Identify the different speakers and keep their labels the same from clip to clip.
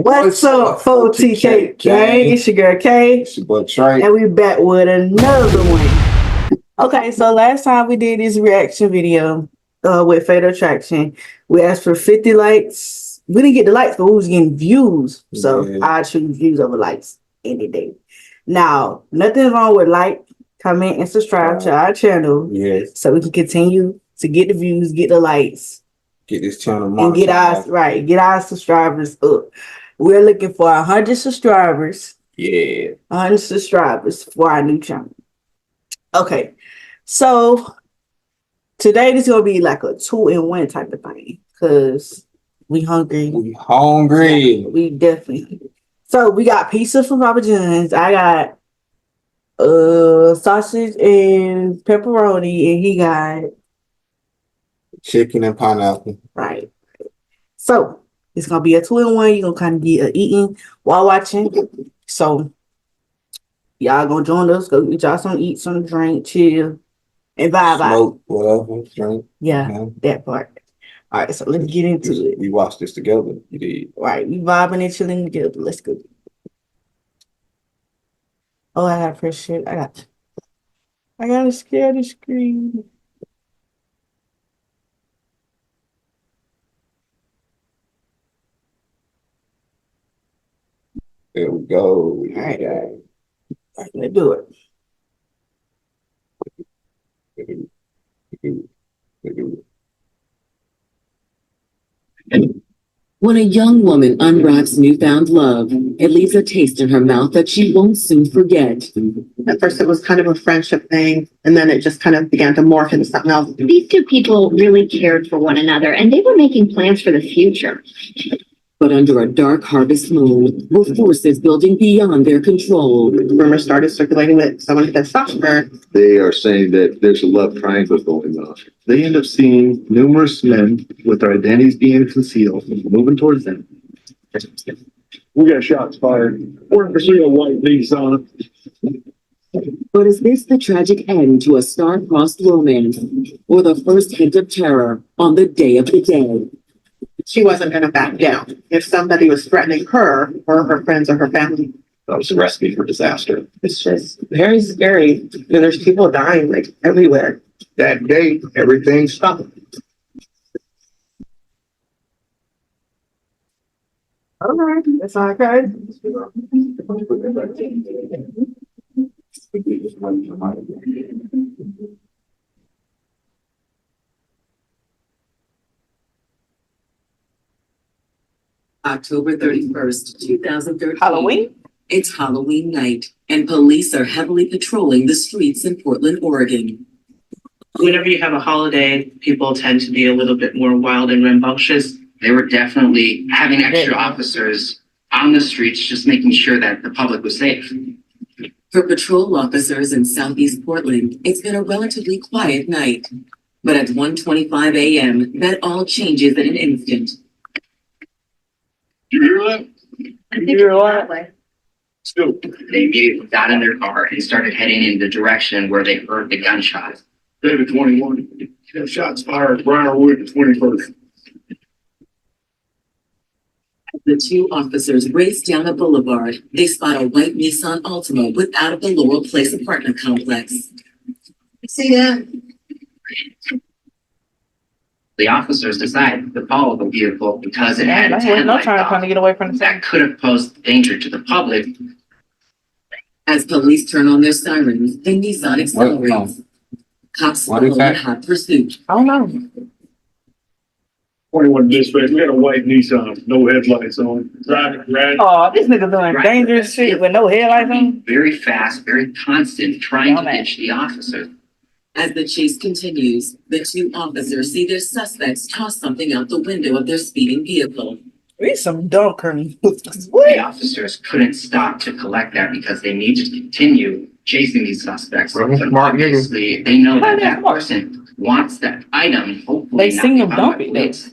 Speaker 1: What's up, 4TK gang? It's your girl K.
Speaker 2: It's your boy Trey.
Speaker 1: And we back with another one. Okay, so last time we did this reaction video with Fatal Attraction, we asked for 50 likes. We didn't get the likes, but we was getting views. So I choose views over likes any day. Now, nothing wrong with like, comment, and subscribe to our channel.
Speaker 2: Yes.
Speaker 1: So we can continue to get the views, get the likes.
Speaker 2: Get this channel
Speaker 1: and get our subscribers up. We're looking for 100 subscribers.
Speaker 2: Yeah.
Speaker 1: 100 subscribers for our new channel. Okay. So today this is gonna be like a 2-in-1 type of thing. Cause we hungry.
Speaker 2: We hungry.
Speaker 1: Yeah, we definitely hungry. So we got pizza from Papa John's. I got sausage and pepperoni, and he got
Speaker 2: chicken and pineapple.
Speaker 1: Right. So it's gonna be a 2-in-1. You're gonna kind of get eating while watching. So y'all gonna join us. Go get y'all some eat, some drink, chill, and vibe
Speaker 2: Smoke, whatever, drink.
Speaker 1: Yeah, that part. All right, so let's get into it.
Speaker 2: We watched this together. You did.
Speaker 1: Right, we vibing and chilling together. Let's go. Oh, I gotta press shit. I gotta scare the screen.
Speaker 2: There we go.
Speaker 1: All right, let's do it.
Speaker 3: When a young woman unwraps newfound love, it leaves a taste in her mouth that she won't soon forget.
Speaker 4: At first, it was kind of a friendship thing, and then it just kind of began to morph into something else.
Speaker 5: These two people really cared for one another, and they were making plans for the future.
Speaker 3: But under a dark harvest moon were forces building beyond their control.
Speaker 4: Rumors started circulating that someone had stopped her.
Speaker 6: They are saying that there's a love triangle going on. They end up seeing numerous men with their identities being concealed, moving towards them.
Speaker 7: We got shots fired. We're in pursuit of white Nissan.
Speaker 3: But is this the tragic end to a star-crossed romance, or the first hint of terror on the day of the dead?
Speaker 4: She wasn't going to back down. If somebody was threatening her or her friends or her family,
Speaker 6: That was a recipe for disaster.
Speaker 4: it's just very scary. There's people dying like everywhere.
Speaker 6: That day, everything stopped.
Speaker 1: All right, that's okay.
Speaker 3: October 31st, 2013.
Speaker 1: Halloween?
Speaker 3: It's Halloween night, and police are heavily patrolling the streets in Portland, Oregon.
Speaker 8: Whenever you have a holiday, people tend to be a little bit more wild and rambunctious.
Speaker 9: They were definitely having extra officers on the streets, just making sure that the public was safe.
Speaker 3: For patrol officers in Southeast Portland, it's been a relatively quiet night. But at 1:25 a.m., that all changes in an instant.
Speaker 7: You hear that?
Speaker 5: I think it's that way.
Speaker 7: Still.
Speaker 9: They immediately got in their car and started heading in the direction where they heard the gunshots.
Speaker 7: David 21. Got shots fired. Briarwood 21st.
Speaker 3: The two officers race down a boulevard. They spot a white Nissan Altima with out of the Laurel Place apartment complex.
Speaker 4: See that?
Speaker 9: The officers decided to follow the vehicle because it had its
Speaker 1: No
Speaker 9: headlights
Speaker 1: trying
Speaker 9: off.
Speaker 1: to get away from the
Speaker 9: That could have posed danger to the public.
Speaker 3: As police turn on their sirens, the Nissan accelerates. Cops
Speaker 2: What is
Speaker 3: follow in
Speaker 2: that?
Speaker 3: hot pursuit.
Speaker 1: I don't know.
Speaker 7: 21 dispatch. We got a white Nissan, no headlights on. Driving, right?
Speaker 1: Oh, this nigga doing
Speaker 9: Right.
Speaker 1: dangerous shit with no headlights on.
Speaker 9: Very fast, very constant, trying to
Speaker 1: Dumbass.
Speaker 9: ditch the officers.
Speaker 3: As the chase continues, the two officers see their suspects toss something out the window of their speeding vehicle.
Speaker 1: We some dunker.
Speaker 9: The officers couldn't stop to collect that because they needed to continue chasing these suspects.
Speaker 2: Well,
Speaker 9: But
Speaker 2: smart nigga.
Speaker 9: obviously, they know
Speaker 1: How
Speaker 9: that
Speaker 1: they
Speaker 9: that
Speaker 1: smart?
Speaker 9: person wants that item. Hopefully,
Speaker 1: They
Speaker 9: not
Speaker 1: seen
Speaker 9: be
Speaker 1: him
Speaker 9: found
Speaker 1: dump
Speaker 9: by
Speaker 1: it,
Speaker 9: police.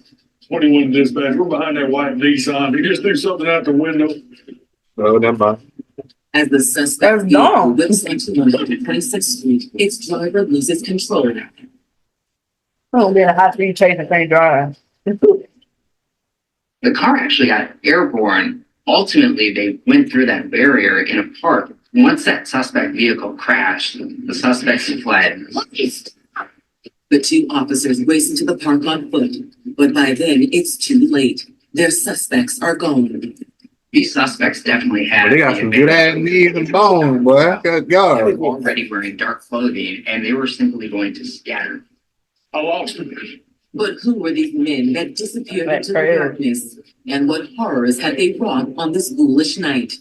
Speaker 7: 21 dispatch. We're behind that white Nissan. He just threw something out the window.
Speaker 2: Oh, never mind.
Speaker 3: As the suspect's
Speaker 1: That's
Speaker 3: vehicle
Speaker 1: dumb.
Speaker 3: whips onto 126th Street, its driver loses control.
Speaker 1: Oh, then a high speed chase and can't drive.
Speaker 9: The car actually got airborne Ultimately, they went through that barrier in a park. Once that suspect vehicle crashed, the suspects fled.
Speaker 3: The two officers race into the park on foot, but by then it's too late. Their suspects are gone.
Speaker 9: These suspects definitely had.
Speaker 2: They got some good ass knees and bones, boy. Good
Speaker 9: They were
Speaker 2: God.
Speaker 9: already wearing dark clothing, and they were simply going to scatter.
Speaker 7: How long?
Speaker 3: But who were these men that disappeared
Speaker 1: That's
Speaker 3: into the
Speaker 1: crazy.
Speaker 3: darkness? And what horrors had they wrought on this ghoulish night?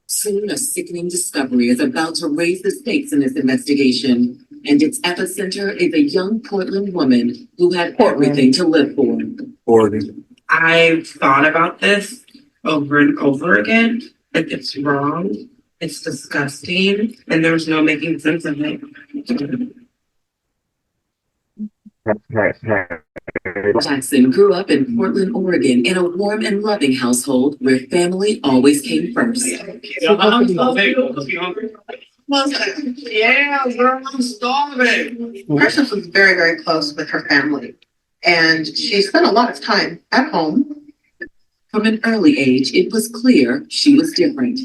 Speaker 3: Soon a sickening discovery is about to raise the stakes in this investigation, and its epicenter is a young Portland woman who had everything to live for.
Speaker 2: Oregon.
Speaker 8: I've thought about this over and over again. Like it's wrong, it's disgusting, and there's no making sense of it.
Speaker 3: Jackson grew up in Portland, Oregon, in a warm and loving household where family always came first.
Speaker 4: Yeah, girl, I'm starving. Precious was very, very close with her family. And she spent a lot of time at home.
Speaker 3: From an early age, it was clear she was different.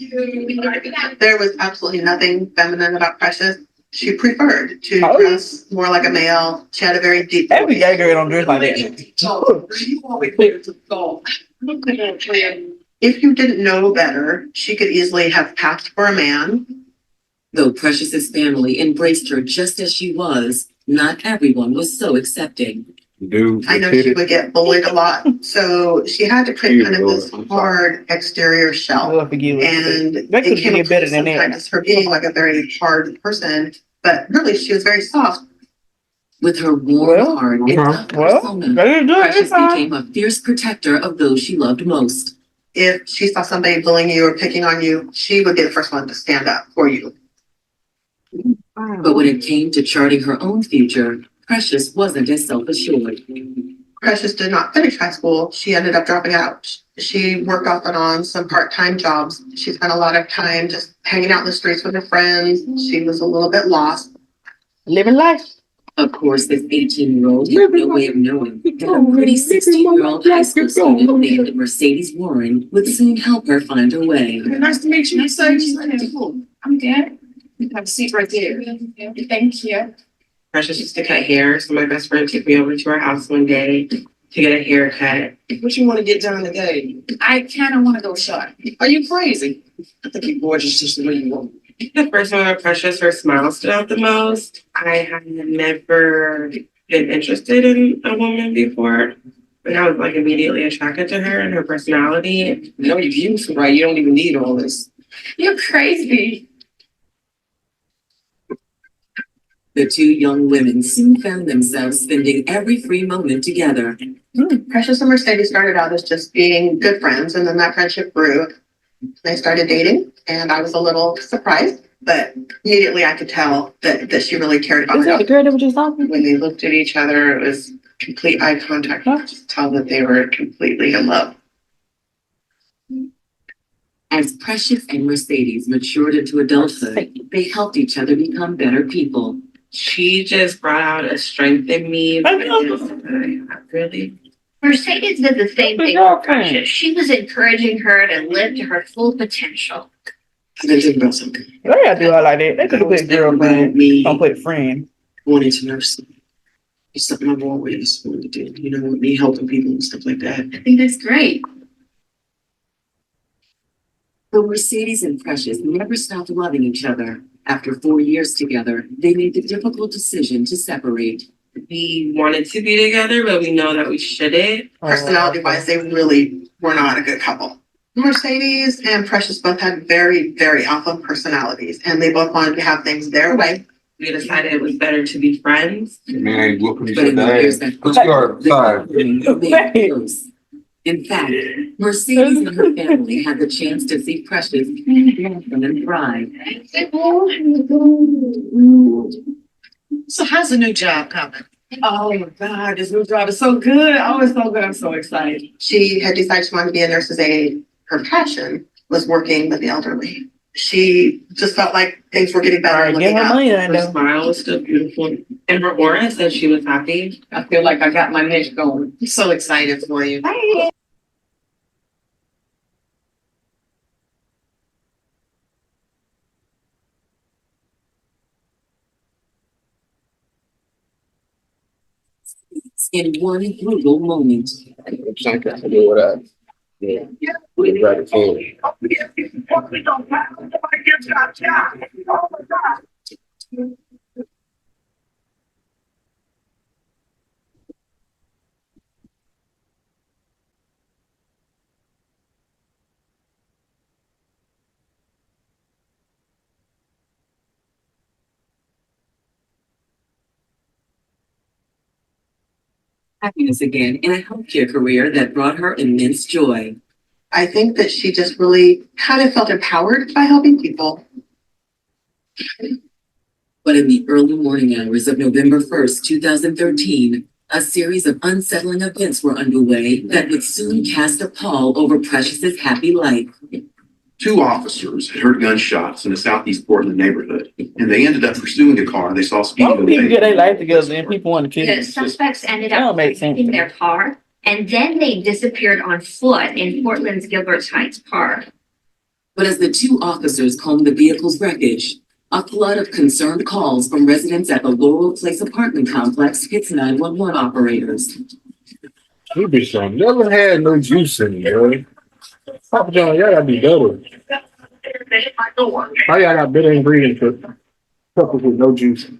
Speaker 4: There was absolutely nothing feminine about Precious. She preferred to
Speaker 1: Oh.
Speaker 4: dress more like a male. She had a very deep
Speaker 1: Every
Speaker 4: voice.
Speaker 1: gay girl don't dress like that.
Speaker 4: If you didn't know better, she could easily have passed for a man.
Speaker 3: Though Precious's family embraced her just as she was, not everyone was so accepting.
Speaker 2: Dude,
Speaker 4: I know she would get bullied a lot, so she had to create kind of this hard exterior shell.
Speaker 1: Lord forgive us.
Speaker 4: And
Speaker 1: That could
Speaker 4: it came
Speaker 1: be better
Speaker 4: across
Speaker 1: than that.
Speaker 4: sometimes as her being like a very hard person, but really she was very soft.
Speaker 3: With her warm heart and tough
Speaker 1: Well,
Speaker 3: persona,
Speaker 1: very good.
Speaker 3: Precious
Speaker 1: It's fine.
Speaker 3: became a fierce protector of those she loved most.
Speaker 4: If she saw somebody bullying you or picking on you, she would be the first one to stand up for you.
Speaker 3: But when it came to charting her own future, Precious wasn't as self-assured.
Speaker 4: Precious did not finish high school. She ended up dropping out. She worked off and on some part-time jobs. She spent a lot of time just hanging out in the streets with her friends. She was a little bit lost.
Speaker 1: Living life.
Speaker 3: Of course, this 18-year-old had no way of knowing that a pretty 16-year-old high school student named Mercedes Warren would soon help her find her way.
Speaker 10: Nice to meet you. I'm good. Have a seat right there. Thank you.
Speaker 8: Precious used to cut hair, so my best friend took me over to her house one day to get a haircut.
Speaker 10: What you want to get done today? I kind of want to go short. Are you crazy? I think you're gorgeous just the way you want.
Speaker 8: The first time I met Precious, her smile stood out the most. I had never been interested in a woman before, but I was like immediately attracted to her and her personality.
Speaker 10: No, you're beautiful, right? You don't even need all this. You're crazy.
Speaker 3: The two young women soon found themselves spending every free moment together.
Speaker 4: Precious and Mercedes started out as just being good friends, and then that friendship grew. They started dating, and I was a little surprised, but immediately I could tell that she really cared about
Speaker 1: Is that the
Speaker 4: me.
Speaker 1: girl that was just talking?
Speaker 8: When they looked at each other, it was complete eye contact. You could just tell that they were completely in love.
Speaker 3: As Precious and Mercedes matured into adulthood, they helped each other become better people.
Speaker 8: She just brought out a strength in me.
Speaker 1: I know.
Speaker 8: Really.
Speaker 5: Mercedes did the same thing with Precious. She was encouraging her to live to her full potential.
Speaker 10: I didn't think about something.
Speaker 1: They gotta do her like that. They could have put girlfriend.
Speaker 10: Me
Speaker 1: Don't put friend.
Speaker 10: going into nursing. It's something I've always wanted to do, you know, with me helping people and stuff like that.
Speaker 5: I think that's great.
Speaker 3: Though Mercedes and Precious never stopped loving each other, after 4 years together, they made the difficult decision to separate.
Speaker 8: We wanted to be together, but we know that we shouldn't.
Speaker 4: Personality-wise, they really were not a good couple. Mercedes and Precious both had very, very alpha personalities, and they both wanted to have things their way.
Speaker 8: We decided it was better to be friends.
Speaker 2: Man, whooping each
Speaker 3: But in the
Speaker 2: other
Speaker 3: years
Speaker 2: ass.
Speaker 3: that
Speaker 2: Let's start.
Speaker 3: the
Speaker 2: Sorry.
Speaker 3: couple remained close. In fact, Mercedes and her family had the chance to see Precious blossom and thrive.
Speaker 10: So how's the new job coming?
Speaker 4: Oh my God, this new job is so good. Oh, it's so good. I'm so excited. She had decided she wanted to be a nurse's aide. Her passion was working with the elderly. She just felt like things were getting better.
Speaker 1: All right,
Speaker 4: looking
Speaker 1: give her
Speaker 4: up.
Speaker 1: money then,
Speaker 8: Her
Speaker 1: though.
Speaker 8: smile was still beautiful. And her aura said she was happy.
Speaker 10: I feel like I got my neck going. I'm so excited for you.
Speaker 3: In one brutal moment.
Speaker 2: I'm trying to do what I. Yeah. Right forward.
Speaker 3: Happiness again in a healthcare career that brought her immense joy.
Speaker 4: I think that she just really kind of felt empowered by helping people.
Speaker 3: But in the early morning hours of November 1st, 2013, a series of unsettling events were underway that would soon cast a pall over Precious's happy life.
Speaker 11: Two officers had heard gunshots in the Southeast Portland neighborhood, and they ended up pursuing a car they saw
Speaker 1: Why
Speaker 11: speeding
Speaker 1: would people
Speaker 11: away.
Speaker 1: get their life together and people want to kill
Speaker 5: The
Speaker 1: them?
Speaker 5: suspects ended
Speaker 1: That
Speaker 5: up
Speaker 1: don't make sense.
Speaker 5: in their car, and then they disappeared on foot in Portland's Gilbert Heights Park.
Speaker 3: But as the two officers combed the vehicle's wreckage, a flood of concerned calls from residents at the Laurel Place apartment complex hits 911 operators.
Speaker 2: We be some. Never had no juice in it, bro. Papa John, y'all gotta be better. How y'all got better ingredients for couples with no juice?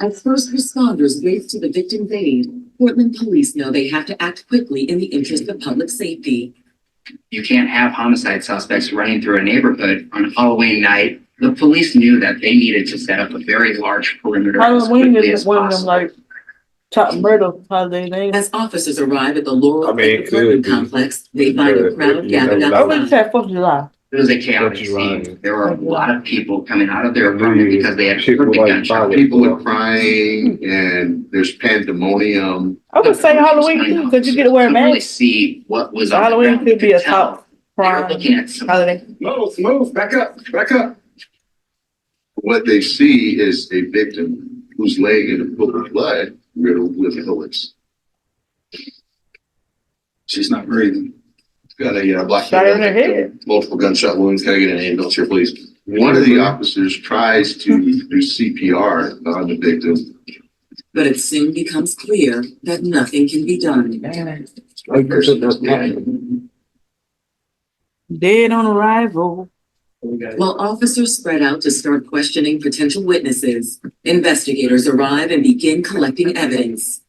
Speaker 3: As first responders race to the victim's aid, Portland police know they have to act quickly in the interest of public safety.
Speaker 9: You can't have homicide suspects running through a neighborhood on Halloween night. The police knew that they needed to set up a very large perimeter as
Speaker 1: Halloween
Speaker 9: quickly
Speaker 1: is
Speaker 9: as
Speaker 1: one of them
Speaker 9: possible.
Speaker 1: like top murder holidays. Ain't it?
Speaker 3: As officers arrive at the Laurel
Speaker 2: I mean,
Speaker 3: Place apartment
Speaker 2: could be.
Speaker 3: complex, they find a crowd gathered
Speaker 1: I always
Speaker 3: outside.
Speaker 1: said 4th of July.
Speaker 9: It was a chaotic
Speaker 2: Don't you run.
Speaker 9: scene. There were a lot of people coming out of their apartment because they had
Speaker 2: People
Speaker 9: heard the
Speaker 2: like
Speaker 9: gunshot.
Speaker 2: fire.
Speaker 11: People were crying, and there's pandemonium.
Speaker 1: I would say Halloween too, because you get to wear a
Speaker 9: Couldn't really
Speaker 1: mask.
Speaker 9: see what was on the
Speaker 1: Halloween
Speaker 9: ground. You
Speaker 1: could be a
Speaker 9: could tell.
Speaker 1: top
Speaker 9: They were
Speaker 1: crime
Speaker 9: looking at some
Speaker 1: holiday.
Speaker 7: Move, back up, back up.
Speaker 11: What they see is a victim who's laying in a pool of blood, riddled with bullets. She's not breathing. Got a black.
Speaker 1: Shot her in her head.
Speaker 11: Multiple gunshot wounds. Can I get an ambulance here, please? One of the officers tries to do CPR on the victim.
Speaker 3: But it soon becomes clear that nothing can be done.
Speaker 1: Dead on arrival.
Speaker 3: While officers spread out to start questioning potential witnesses, investigators arrive and begin collecting evidence.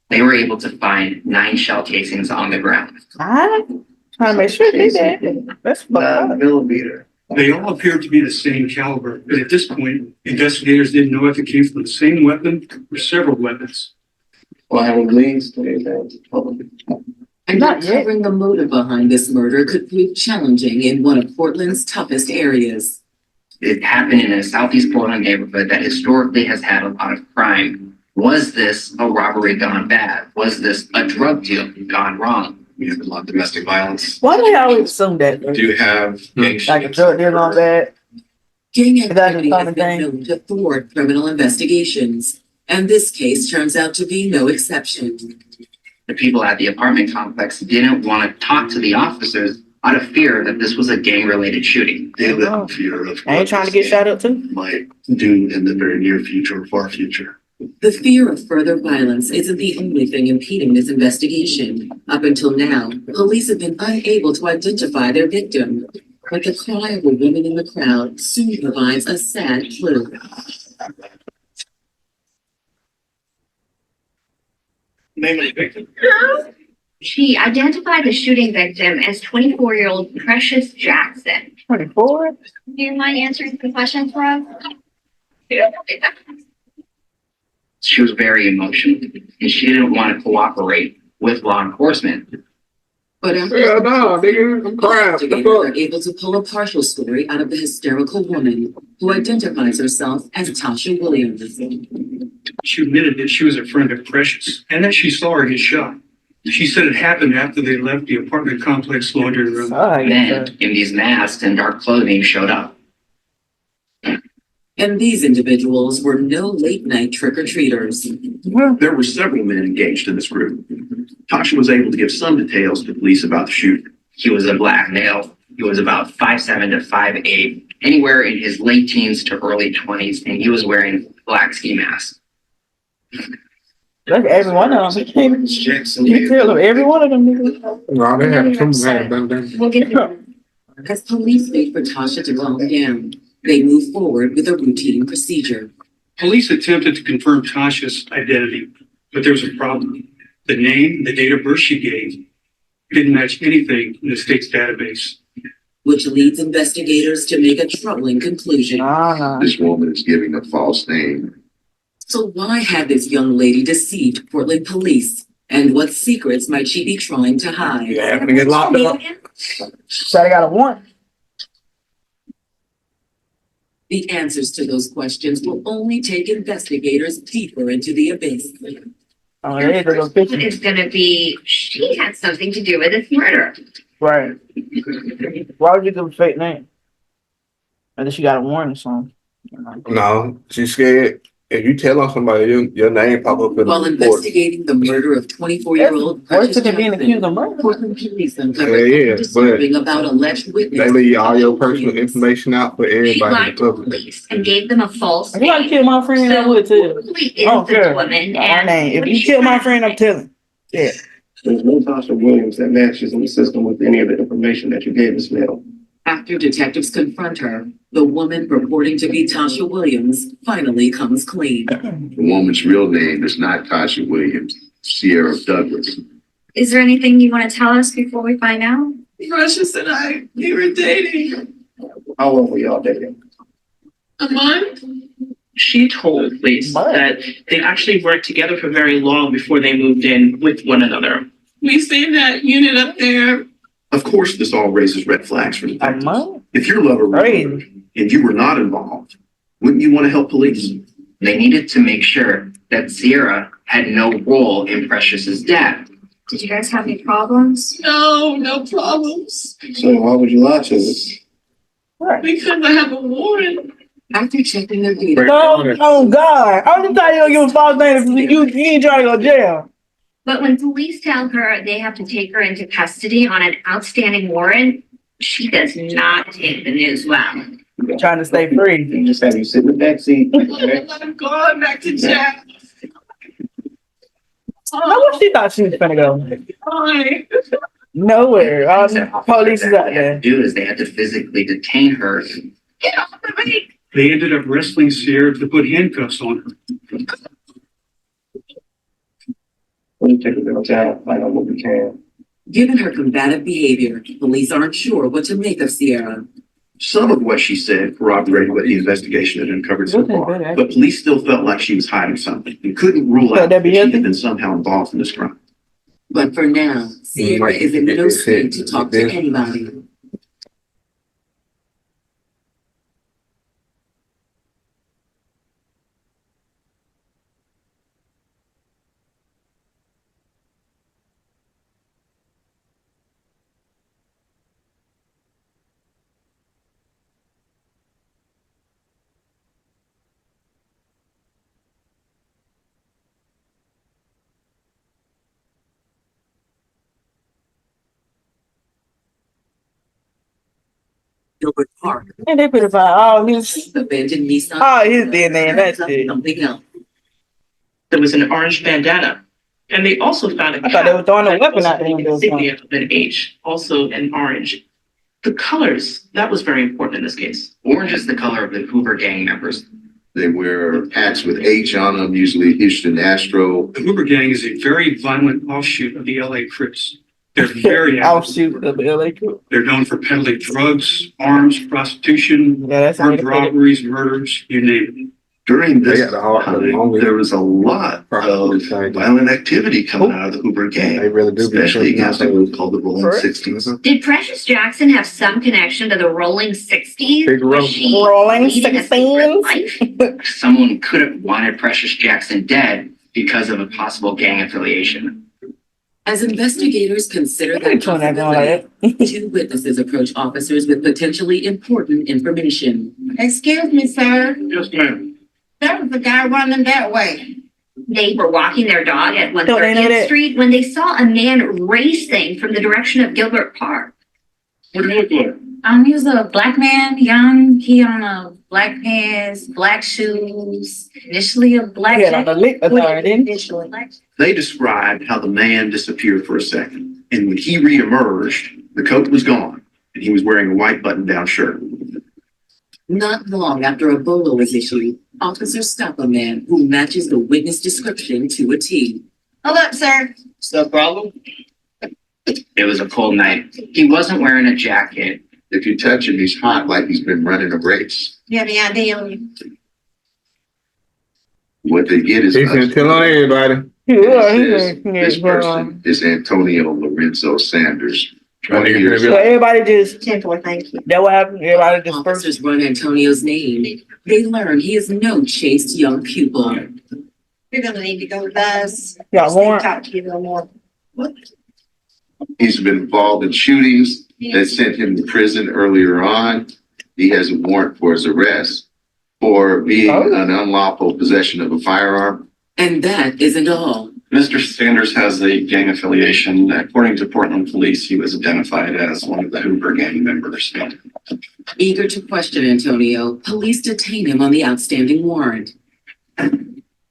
Speaker 9: They were able to find 9 shell casings on the ground.
Speaker 1: Alright. Trying to make sure they did. That's fucked up.
Speaker 11: Millimeter.
Speaker 7: They all appear to be the same caliber, but at this point, investigators didn't know if it came from the same weapon or several weapons.
Speaker 3: And
Speaker 1: Not yet.
Speaker 3: uncovering the motive behind this murder could prove challenging in one of Portland's toughest areas.
Speaker 9: It happened in a Southeast Portland neighborhood that historically has had a lot of crime. Was this a robbery gone bad? Was this a drug deal gone wrong?
Speaker 11: We have a lot of domestic violence.
Speaker 1: Why do they always assume that?
Speaker 11: We do have.
Speaker 1: Like a drug deal on that?
Speaker 3: Gang
Speaker 1: Is that
Speaker 3: activity
Speaker 1: the
Speaker 3: has
Speaker 1: common
Speaker 3: been
Speaker 1: thing?
Speaker 3: known to thwart criminal investigations, and this case turns out to be no exception.
Speaker 9: The people at the apartment complex didn't want to talk to the officers out of fear that this was a gang-related shooting.
Speaker 11: They live in fear of.
Speaker 1: I ain't trying to get shot up too.
Speaker 11: Might do in the very near future or far future.
Speaker 3: The fear of further violence isn't the only thing impeding this investigation. Up until now, police have been unable to identify their victim. But the cry of a woman in the crowd soon provides a sad clue.
Speaker 7: Name of the victim?
Speaker 5: She identified the shooting victim as 24-year-old Precious Jackson.
Speaker 1: 24?
Speaker 5: Do you mind answering the question for us?
Speaker 9: She was very emotional and she didn't want to cooperate with law enforcement.
Speaker 3: But after
Speaker 2: Yeah, no, nigga, I'm crying. What the
Speaker 3: investigators are
Speaker 2: fuck?
Speaker 3: able to pull a partial story out of the hysterical woman who identifies herself as Tasha Williams.
Speaker 7: She admitted that she was a friend of Precious and that she saw her get shot. She said it happened after they left the apartment complex laundry room.
Speaker 9: Men in these masks and dark clothing showed up.
Speaker 3: And these individuals were no late-night trick-or-treaters.
Speaker 11: There were several men engaged in this group. Tasha was able to give some details to police about the shooting.
Speaker 9: He was a black male. He was about 5'7" to 5'8", anywhere in his late teens to early 20s, and he was wearing a black ski mask.
Speaker 1: That's every one of them.
Speaker 10: Jackson.
Speaker 1: You tell them every one of them niggas.
Speaker 2: No, they have two had done that.
Speaker 5: We'll get to
Speaker 3: As police wait for Tasha to calm down, they move forward with a routine procedure.
Speaker 7: Police attempted to confirm Tasha's identity, but there was a problem. The name, the date of birth she gave didn't match anything in the state's database.
Speaker 3: Which leads investigators to make a troubling conclusion.
Speaker 1: Nah.
Speaker 11: This woman is giving a false name.
Speaker 3: So why had this young lady deceived Portland police? And what secrets might she be trying to hide?
Speaker 2: You having to get locked up.
Speaker 1: So I got a warrant.
Speaker 3: The answers to those questions will only take investigators deeper into the abyss.
Speaker 1: Oh, there they go picture.
Speaker 5: It's gonna be, she had something to do with this murder.
Speaker 1: Right. Why would you give a fake name? Unless she got a warrant or something.
Speaker 2: No, she's scared. If you tell on somebody, your name pop up in the
Speaker 3: While
Speaker 2: report.
Speaker 3: investigating the murder of 24-year-old
Speaker 1: Worse
Speaker 3: Precious
Speaker 1: than being
Speaker 3: Jackson,
Speaker 1: accused of murder.
Speaker 3: Portland police
Speaker 2: Yeah,
Speaker 3: uncovered
Speaker 2: yeah,
Speaker 3: disturbing about alleged witness.
Speaker 2: They leave all your personal information out for
Speaker 5: She
Speaker 2: everybody in
Speaker 5: lied
Speaker 2: the
Speaker 5: to
Speaker 2: public.
Speaker 5: police and gave them a false
Speaker 1: If you gotta
Speaker 5: name.
Speaker 1: kill my friend, I would too.
Speaker 5: Hopefully is
Speaker 1: I don't
Speaker 5: this
Speaker 1: care.
Speaker 5: woman
Speaker 1: My
Speaker 5: and.
Speaker 1: name. If you kill my friend, I'm telling. Yeah.
Speaker 10: There's no Tasha Williams that matches in the system with any of the information that you gave us, Mel.
Speaker 3: After detectives confront her, the woman purporting to be Tasha Williams finally comes clean.
Speaker 11: The woman's real name is not Tasha Williams, Sierra Douglas.
Speaker 5: Is there anything you want to tell us before we find out?
Speaker 8: Precious and I, we were dating
Speaker 10: How long were y'all dating?
Speaker 8: a month.
Speaker 12: She told police that they actually worked together for very long before they moved in with one another.
Speaker 8: We seen that unit up there.
Speaker 10: Of course, this all raises red flags for
Speaker 1: A
Speaker 10: detectives.
Speaker 1: month?
Speaker 10: If your lover was
Speaker 1: Crazy.
Speaker 10: murdered and you were not involved, wouldn't you want to help police?
Speaker 9: They needed to make sure that Sierra had no role in Precious's death.
Speaker 5: Did you guys have any problems?
Speaker 8: No problems.
Speaker 10: So why would you lie to us?
Speaker 1: Right.
Speaker 8: Because I have a warrant.
Speaker 3: After checking their data,
Speaker 1: Oh God. I was just thought you gonna give a false name if you ain't trying to go to jail.
Speaker 5: But when police tell her they have to take her into custody on an outstanding warrant, she does not take the news well.
Speaker 1: Trying to stay free.
Speaker 10: They just have you sit in the backseat.
Speaker 8: Let him go back to jail.
Speaker 1: Now what she thought she was gonna go?
Speaker 8: Fine.
Speaker 1: Nowhere. All the police is out
Speaker 9: What they had
Speaker 1: there.
Speaker 9: to do is they had to physically detain her.
Speaker 8: Get off of me.
Speaker 7: They ended up wrestling Sierra to put handcuffs on her.
Speaker 10: We'll take a little time, find out what we can.
Speaker 3: given her combative behavior, police aren't sure what to make of Sierra.
Speaker 10: Some of what she said corroborated what the investigation had uncovered so
Speaker 1: Okay,
Speaker 10: far,
Speaker 1: good,
Speaker 10: but police still felt like she was hiding something and couldn't rule
Speaker 1: Could
Speaker 10: out
Speaker 1: that
Speaker 10: that
Speaker 1: be
Speaker 10: she
Speaker 1: healthy?
Speaker 10: had been somehow involved in this crime.
Speaker 3: But for now, Sierra is in no state to talk to anybody. Gilbert Park,
Speaker 1: And they put it find all his
Speaker 3: abandoned Nissan.
Speaker 1: his DNA and that shit.
Speaker 3: Something else.
Speaker 12: There was an orange bandana. And they also found a
Speaker 1: I thought they were throwing a
Speaker 12: cap
Speaker 1: weapon
Speaker 12: that
Speaker 1: out there when they was
Speaker 12: insignia of an H, also in orange. The colors, that was very important in this case.
Speaker 9: Orange is the color of the Hoover gang members.
Speaker 11: They wear hats with H on them, usually Houston Astro.
Speaker 7: The Hoover Gang is a very violent offshoot of the LA Crips. They're very active.
Speaker 1: Offshoot of the LA crew.
Speaker 7: They're known for peddling drugs, arms, prostitution,
Speaker 1: Yeah, that's how they
Speaker 7: armed
Speaker 1: put it.
Speaker 7: robberies, murders, you name it.
Speaker 10: During
Speaker 2: They
Speaker 10: this
Speaker 2: got the heart for the
Speaker 10: time,
Speaker 2: longest.
Speaker 10: there was a lot of violent activity coming out of the Hoover gang,
Speaker 2: They really do. be
Speaker 10: especially
Speaker 2: something
Speaker 10: against a
Speaker 2: out
Speaker 10: group called the Rolling
Speaker 1: Correct.
Speaker 10: 60s.
Speaker 5: Did Precious Jackson have some connection to the Rolling 60s?
Speaker 2: Big
Speaker 5: Was
Speaker 2: roll.
Speaker 5: she
Speaker 1: Rolling
Speaker 5: leading a secret life?
Speaker 9: Someone could have wanted Precious Jackson dead because of a possible gang affiliation.
Speaker 3: As investigators consider
Speaker 1: They
Speaker 3: that
Speaker 1: ain't doing that going like
Speaker 3: possibility,
Speaker 1: that.
Speaker 3: two witnesses approach officers with potentially important information.
Speaker 13: Excuse me, sir.
Speaker 7: Yes, ma'am.
Speaker 13: There was a guy running that way.
Speaker 5: They were walking their dog at
Speaker 1: Don't they know
Speaker 5: 130th
Speaker 1: that?
Speaker 5: Street when they saw a man racing from the direction of Gilbert Park.
Speaker 7: What do you look like?
Speaker 13: He was a black man, young. He on a
Speaker 5: black pants, black shoes, initially a black
Speaker 1: Yeah, on the liquor card, didn't
Speaker 5: Initially black.
Speaker 14: They described how the man disappeared for a second, and when he reemerged, the coat was gone, and he was wearing a white button-down shirt.
Speaker 3: Not long after a bolo was issued, officers stop a man who matches the witness description to a T.
Speaker 13: Hold up, sir.
Speaker 10: What's the problem?
Speaker 9: It was a cold night. He wasn't wearing a jacket.
Speaker 11: If you touch him, he's hot like he's been running a race.
Speaker 13: You have any idea on you?
Speaker 11: What they get is.
Speaker 2: He's gonna tell on everybody.
Speaker 11: This person is Antonio Lorenzo Sanders. 20 years
Speaker 1: So
Speaker 11: old.
Speaker 1: everybody just,
Speaker 13: 10-4, thank you.
Speaker 1: that what happened? Everybody just first.
Speaker 3: Officers run Antonio's name. They learn he is no chaste young pupil.
Speaker 13: You're gonna need to go with us.
Speaker 1: Y'all warrant?
Speaker 13: Talk to you a little more.
Speaker 11: He's been involved in shootings that sent him to prison earlier on. He has a warrant for his arrest for being an unlawful possession of a firearm.
Speaker 3: And that isn't all.
Speaker 14: Mr. Sanders has a gang affiliation. According to Portland Police, he was identified as one of the Hoover gang members.
Speaker 3: Eager to question Antonio, police detain him on the outstanding warrant.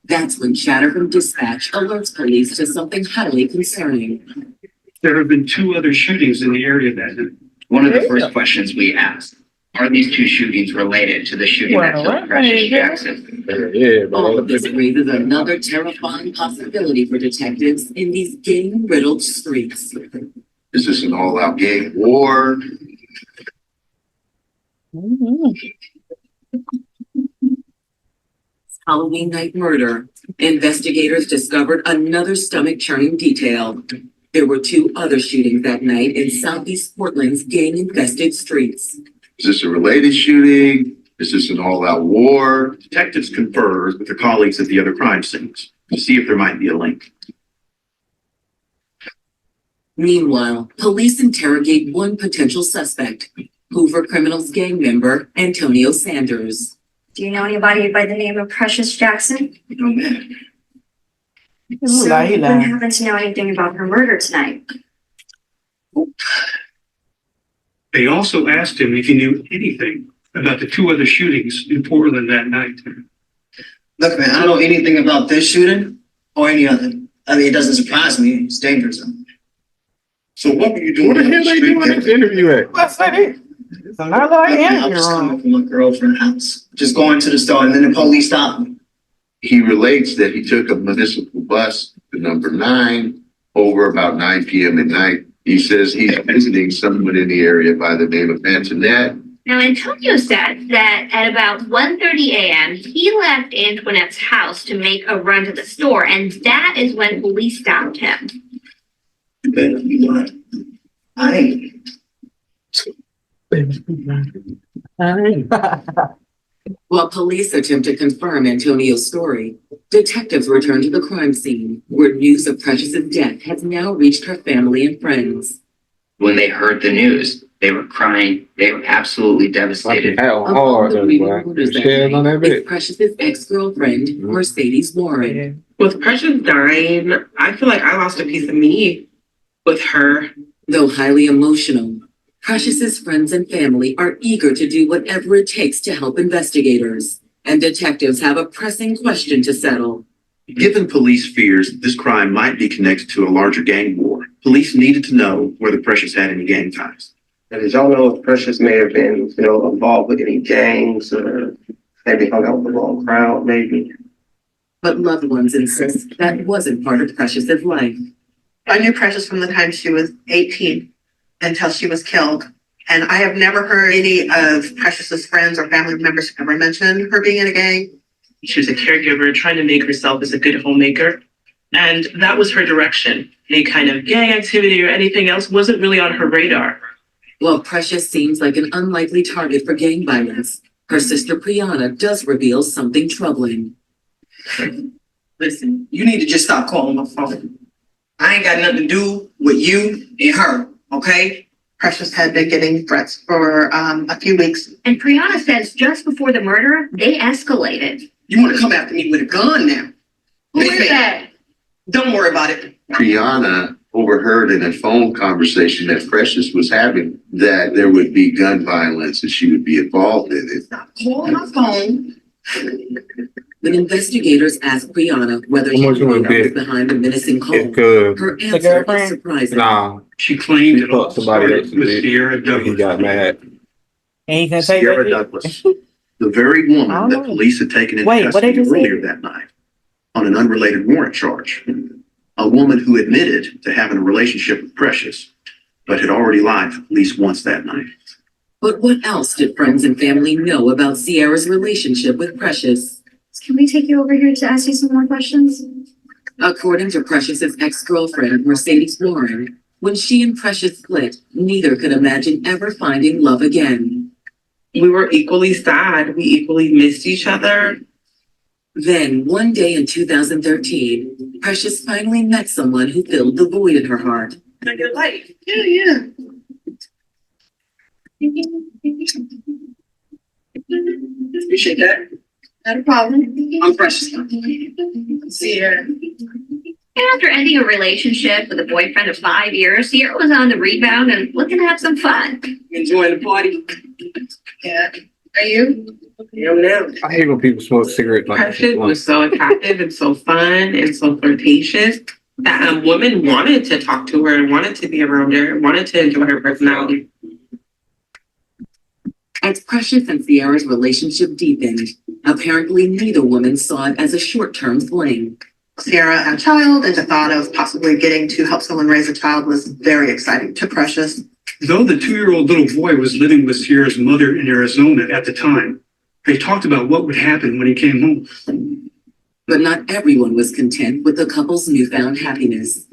Speaker 3: That's when chatter from dispatch alerts police to something highly concerning.
Speaker 7: There have been 2 other shootings in the area that night.
Speaker 9: One of the first questions we asked, are these 2 shootings related to the shooting that killed Precious Jackson?
Speaker 2: Yeah,
Speaker 3: All of
Speaker 2: bro.
Speaker 3: this raises another terrifying possibility for detectives in these gang-riddled streets.
Speaker 11: Is this an all-out gang war?
Speaker 3: Halloween night murder. Investigators discovered another stomach-churning detail. There were 2 other shootings that night in Southeast Portland's gang-infested streets.
Speaker 11: Is this a related shooting? Is this an all-out war?
Speaker 14: Detectives conferred with their colleagues at the other crime scenes to see if there might be a link.
Speaker 3: Meanwhile, police interrogate one potential suspect, Hoover Criminals gang member Antonio Sanders.
Speaker 5: Do you know anybody by the name of Precious Jackson?
Speaker 14: No man.
Speaker 5: So
Speaker 1: Eli,
Speaker 5: you
Speaker 1: Eli.
Speaker 5: wouldn't happen to know anything about her murder tonight?
Speaker 7: They also asked him if he knew anything about the 2 other shootings in Portland that night.
Speaker 10: Look, man, I don't know anything about this shooting or any other. I mean, it doesn't surprise me. It's dangerous.
Speaker 11: So what were you doing?
Speaker 2: What the
Speaker 11: on
Speaker 2: hell they
Speaker 11: street
Speaker 2: doing
Speaker 11: that
Speaker 2: this interview at?
Speaker 1: What's that? It's another
Speaker 10: I was
Speaker 1: interview
Speaker 10: just
Speaker 1: room.
Speaker 10: coming from my girlfriend's house, just going to the store, and then the police stopped me.
Speaker 11: He relates that he took a municipal bus to number 9 over about 9 p.m. at night. He says he's visiting someone in the area by the name of Antoinette.
Speaker 5: Now, Antonio said that at about 1:30 a.m., he left Antoinette's house to make a run to the store, and that is when police stopped him.
Speaker 10: You better be lying. I ain't.
Speaker 3: While police attempt to confirm Antonio's story, detectives return to the crime scene, where news of Precious's death has now reached her family and friends.
Speaker 9: When they heard the news, they were crying. They were absolutely devastated.
Speaker 2: How
Speaker 3: Among
Speaker 2: hard
Speaker 3: the
Speaker 2: though,
Speaker 3: grieving
Speaker 2: boy.
Speaker 3: mourners that
Speaker 2: Shares on that
Speaker 3: night is
Speaker 2: bit.
Speaker 3: Precious's ex-girlfriend, Mercedes Warren.
Speaker 8: With Precious dying, I feel like I lost a piece of me with her.
Speaker 3: Though highly emotional, Precious's friends and family are eager to do whatever it takes to help investigators, and detectives have a pressing question to settle.
Speaker 14: Given police fears that this crime might be connected to a larger gang war, police needed to know whether Precious had any gang ties.
Speaker 15: And did y'all know if Precious may have been, involved with any gangs or maybe hung out with the wrong crowd, maybe?
Speaker 3: But loved ones insist that wasn't part of Precious's life.
Speaker 4: I knew Precious from the time she was 18 until she was killed. And I have never heard any of Precious's friends or family members ever mention her being in a gang.
Speaker 12: She was a caregiver trying to make herself as a good homemaker. And that was her direction. Any kind of gang activity or anything else wasn't really on her radar.
Speaker 3: While Precious seems like an unlikely target for gang violence, her sister Priyana does reveal something troubling.
Speaker 10: Listen, you need to just stop calling my phone. I ain't got nothing to do with you and her, okay?
Speaker 4: Precious had been getting threats for a few weeks.
Speaker 5: And Priyana says just before the murder, they escalated.
Speaker 10: You want to come after me with a gun now?
Speaker 5: Who
Speaker 10: Listen,
Speaker 5: is that?
Speaker 10: Don't worry about it.
Speaker 11: Priyana overheard in a phone conversation that Precious was having that there would be gun violence and she would be involved in it.
Speaker 4: Call my phone.
Speaker 3: When investigators asked Brianna whether
Speaker 2: How
Speaker 3: she
Speaker 2: much would
Speaker 3: was
Speaker 2: it be?
Speaker 3: behind the menacing call,
Speaker 2: It could.
Speaker 3: her
Speaker 1: The
Speaker 3: answer was
Speaker 1: girlfriend?
Speaker 3: surprising.
Speaker 2: Nah,
Speaker 7: She claimed
Speaker 2: he
Speaker 7: it all
Speaker 2: fucked somebody
Speaker 7: started
Speaker 2: else.
Speaker 7: with Sierra
Speaker 2: He
Speaker 7: Douglas.
Speaker 2: got mad.
Speaker 1: And he can take
Speaker 14: Sierra
Speaker 1: that.
Speaker 14: Douglas, the very
Speaker 1: I
Speaker 14: woman
Speaker 1: don't
Speaker 14: that
Speaker 1: know.
Speaker 14: police had taken into
Speaker 1: Wait, what
Speaker 14: custody
Speaker 1: did you say?
Speaker 14: earlier that night on an unrelated warrant charge. A woman who admitted to having a relationship with Precious, but had already lied to police once that night.
Speaker 3: But what else did friends and family know about Sierra's relationship with Precious?
Speaker 5: Can we take you over here to ask you some more questions?
Speaker 3: According to Precious's ex-girlfriend, Mercedes Warren, when she and Precious split, neither could imagine ever finding love again.
Speaker 8: We were equally sad. We equally missed each other.
Speaker 3: Then, one day in 2013, Precious finally met someone who filled the void in her heart.
Speaker 8: Can I get a light?
Speaker 4: Yeah.
Speaker 10: Appreciate that.
Speaker 13: Not a problem.
Speaker 10: I'm Precious. Sierra.
Speaker 5: And after ending a relationship with a boyfriend of 5 years, Sierra was on the rebound and looking to have some fun.
Speaker 10: Enjoying the party.
Speaker 13: Yeah. Are you?
Speaker 8: You know now.
Speaker 2: I hate when people smoke cigarettes like
Speaker 8: Precious was so attractive and so fun and so flirtatious that women wanted to talk to her and wanted to be around her and wanted to enjoy her personality.
Speaker 3: As Precious and Sierra's relationship deepened, apparently neither woman saw it as a short-term fling.
Speaker 4: Sierra had a child, and the thought of possibly getting to help someone raise a child was very exciting to Precious.
Speaker 7: Though the 2-year-old little boy was living with Sierra's mother in Arizona at the time, they talked about what would happen when he came home.
Speaker 3: But not everyone was content with the couple's newfound happiness.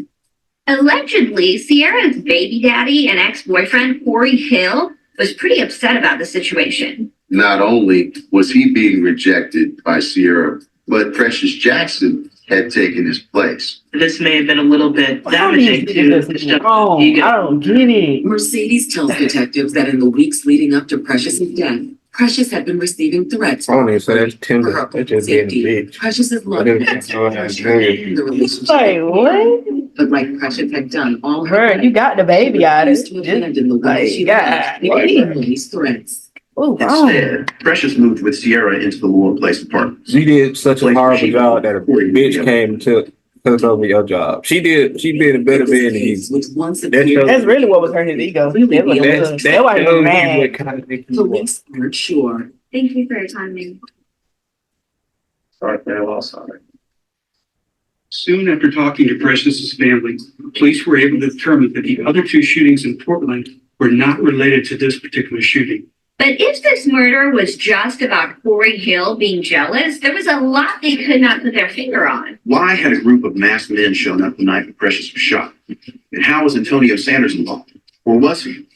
Speaker 5: Allegedly, Sierra's baby daddy and ex-boyfriend, Corey Hill, was pretty upset about the situation.
Speaker 11: Not only was he being rejected by Sierra, but Precious Jackson had taken his place.
Speaker 8: This may have been a little bit
Speaker 1: How do you
Speaker 8: damaging
Speaker 1: get
Speaker 8: to
Speaker 1: this
Speaker 8: Mr.
Speaker 1: wrong?
Speaker 8: Ego.
Speaker 1: I don't get it.
Speaker 3: Mercedes tells detectives that in the weeks leading up to Precious's death, Precious had been receiving threats
Speaker 2: I don't even say that's
Speaker 3: for
Speaker 2: tender.
Speaker 3: her
Speaker 2: That's just being a
Speaker 3: safety.
Speaker 2: bitch.
Speaker 3: Precious's love
Speaker 2: I didn't
Speaker 3: had
Speaker 2: know how to
Speaker 3: to
Speaker 2: do it.
Speaker 3: end the relationship.
Speaker 1: Like, what?
Speaker 3: But like Precious had done all
Speaker 1: Her, you got the baby out of
Speaker 3: used to
Speaker 1: it.
Speaker 3: abandon the
Speaker 1: Like,
Speaker 3: woman she
Speaker 1: God,
Speaker 3: loved,
Speaker 1: damn.
Speaker 3: police threats.
Speaker 1: Oh,
Speaker 14: Instead, Precious moved with Sierra into the Laurel Place apartment.
Speaker 2: She did such a horrible job that a bitch came to took over your job. She did a better
Speaker 3: This
Speaker 2: than he.
Speaker 3: case, which once
Speaker 2: That
Speaker 3: appeared
Speaker 2: shows-
Speaker 1: that's really what was hurting his ego. That was
Speaker 2: That's
Speaker 1: that's why he was mad.
Speaker 2: what kind of dick he was.
Speaker 3: police aren't sure.
Speaker 5: Thank you for your time, Ming.
Speaker 15: Sorry, I lost on it.
Speaker 7: Soon after talking to Precious's family, police were able to determine that the other 2 shootings in Portland were not related to this particular shooting.
Speaker 5: But if this murder was just about Corey Hill being jealous, there was a lot they could not put their finger on.
Speaker 14: Why had a group of masked men shown up the night that Precious was shot? And how was Antonio Sanders involved? Or was he?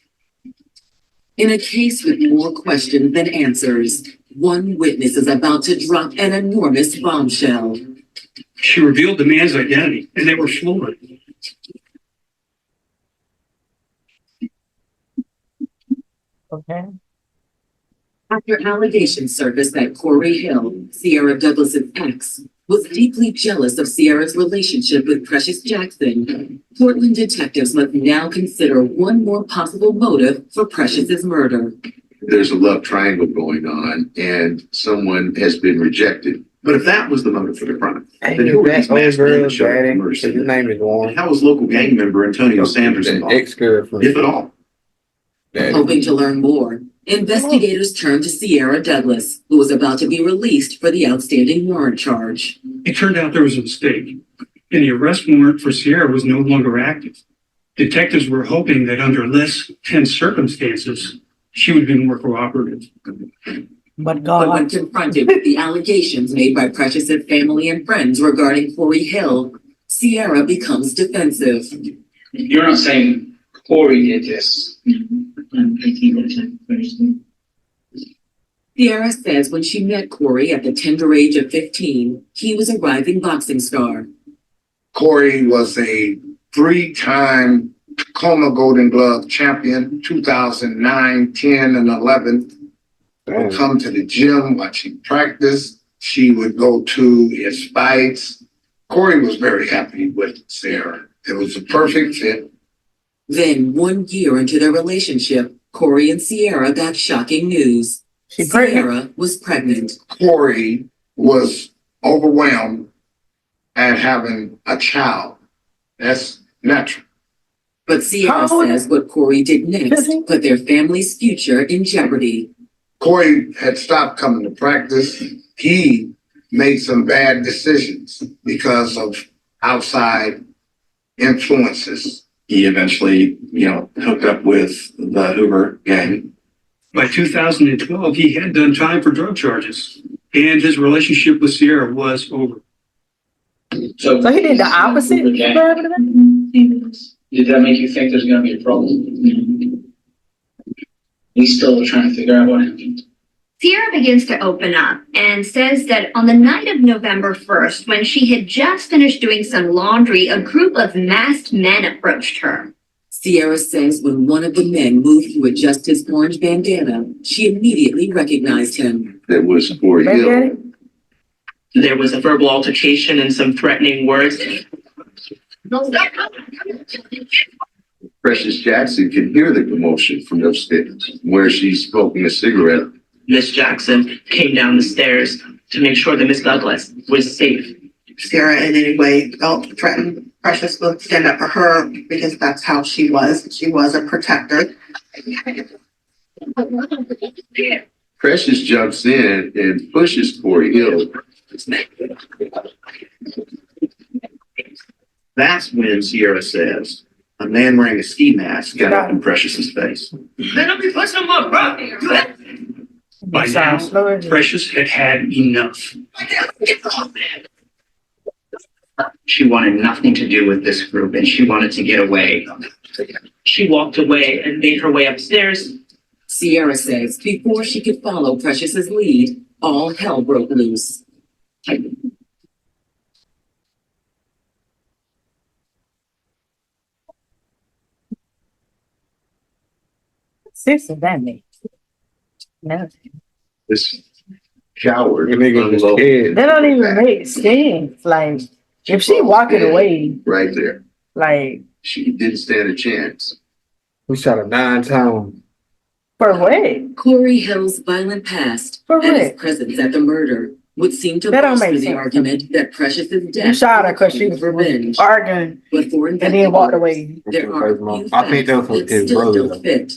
Speaker 3: In a case with more questions than answers, one witness is about to drop an enormous bombshell.
Speaker 7: She revealed the man's identity, and they were floored.
Speaker 1: Okay.
Speaker 3: After allegations surfaced that Corey Hill, Sierra Douglas's ex, was deeply jealous of Sierra's relationship with Precious Jackson, Portland detectives must now consider one more possible motive for Precious's murder.
Speaker 11: There's a love triangle going on and someone has been rejected.
Speaker 14: But if that was the motive for the crime,
Speaker 2: Hey,
Speaker 14: then who were these
Speaker 2: that old
Speaker 14: masked men
Speaker 2: girl,
Speaker 14: that showed up
Speaker 2: daddy,
Speaker 14: at murder
Speaker 2: his
Speaker 14: scene?
Speaker 2: name is Warren.
Speaker 14: And how was local gang member Antonio Sanders involved?
Speaker 2: Ex-girlfriend.
Speaker 14: If at all.
Speaker 2: Daddy.
Speaker 3: Hoping to learn more, investigators turned to Sierra Douglas, who was about to be released for the outstanding warrant charge.
Speaker 7: It turned out there was a mistake, and the arrest warrant for Sierra was no longer active. Detectives were hoping that under less tense circumstances, she would be more cooperative.
Speaker 1: But
Speaker 3: But when
Speaker 1: God,
Speaker 3: confronted with the allegations made by Precious's family and friends regarding Corey Hill, Sierra becomes defensive.
Speaker 10: You're not saying Corey did this.
Speaker 3: Sierra says when she met Corey at the tender age of 15, he was a rising boxing star.
Speaker 16: Corey was a 3-time Tacoma Golden Glove champion, 2009, 10, and 11. Would come to the gym, watch him practice. She would go to his fights. Corey was very happy with Sarah, It was a perfect fit.
Speaker 3: Then 1 year into their relationship, Corey and Sierra got shocking news.
Speaker 1: She pregnant.
Speaker 3: Sierra was pregnant.
Speaker 16: Corey was overwhelmed at having a child. That's natural.
Speaker 3: But Sierra
Speaker 1: How old
Speaker 3: says what Corey did next put their family's future in jeopardy.
Speaker 16: Corey had stopped coming to practice. He made some bad decisions because of outside influences.
Speaker 14: He eventually, hooked up with the Hoover gang.
Speaker 7: By 2012, he had done time for drug charges, and his relationship with Sierra was over.
Speaker 10: So
Speaker 1: So he did the opposite.
Speaker 10: Okay. Did that make you think there's gonna be a problem? We still trying to figure out what happened.
Speaker 5: Sierra begins to open up and says that on the night of November 1st, when she had just finished doing some laundry, a group of masked men approached her.
Speaker 3: Sierra says when one of the men moved to adjust his orange bandana, she immediately recognized him.
Speaker 11: That was Corey Hill.
Speaker 12: There was a verbal altercation and some threatening words.
Speaker 11: Precious Jackson can hear the commotion from upstairs where she's smoking a cigarette.
Speaker 12: Miss Jackson came down the stairs to make sure that Miss Douglas was safe.
Speaker 4: Sarah in any way felt threatened, Precious would stand up for her because that's how she was. She was a protector.
Speaker 11: Precious jumps in and pushes Corey Hill.
Speaker 14: That's when Sierra says, a man wearing a ski mask got up in Precious's face.
Speaker 12: Let me put some more, bro.
Speaker 7: By now, Precious had had enough.
Speaker 9: She wanted nothing to do with this group and she wanted to get away.
Speaker 12: She walked away and made her way upstairs.
Speaker 3: Sierra says before she could follow Precious's lead, all hell broke loose.
Speaker 1: Sis of that me. No.
Speaker 11: This coward.
Speaker 2: The nigga was scared.
Speaker 1: That don't even make sense. Like, if she walking away,
Speaker 11: Right there.
Speaker 1: like,
Speaker 11: She didn't stand a chance.
Speaker 2: We shot her 9 times.
Speaker 1: for what?
Speaker 3: Corey Hill's violent past
Speaker 1: For
Speaker 3: and his
Speaker 1: what?
Speaker 3: presence at the murder would seem to
Speaker 1: That don't
Speaker 3: bolster
Speaker 1: make
Speaker 3: the
Speaker 1: sense.
Speaker 3: argument that Precious's death
Speaker 1: You shot her because she
Speaker 3: was
Speaker 1: was
Speaker 3: revenge.
Speaker 1: arguing
Speaker 3: But for
Speaker 1: and then walked
Speaker 3: investigators,
Speaker 1: away.
Speaker 3: there are a few
Speaker 2: I think that was
Speaker 3: facts that
Speaker 2: his
Speaker 3: still
Speaker 2: brother.
Speaker 3: don't fit.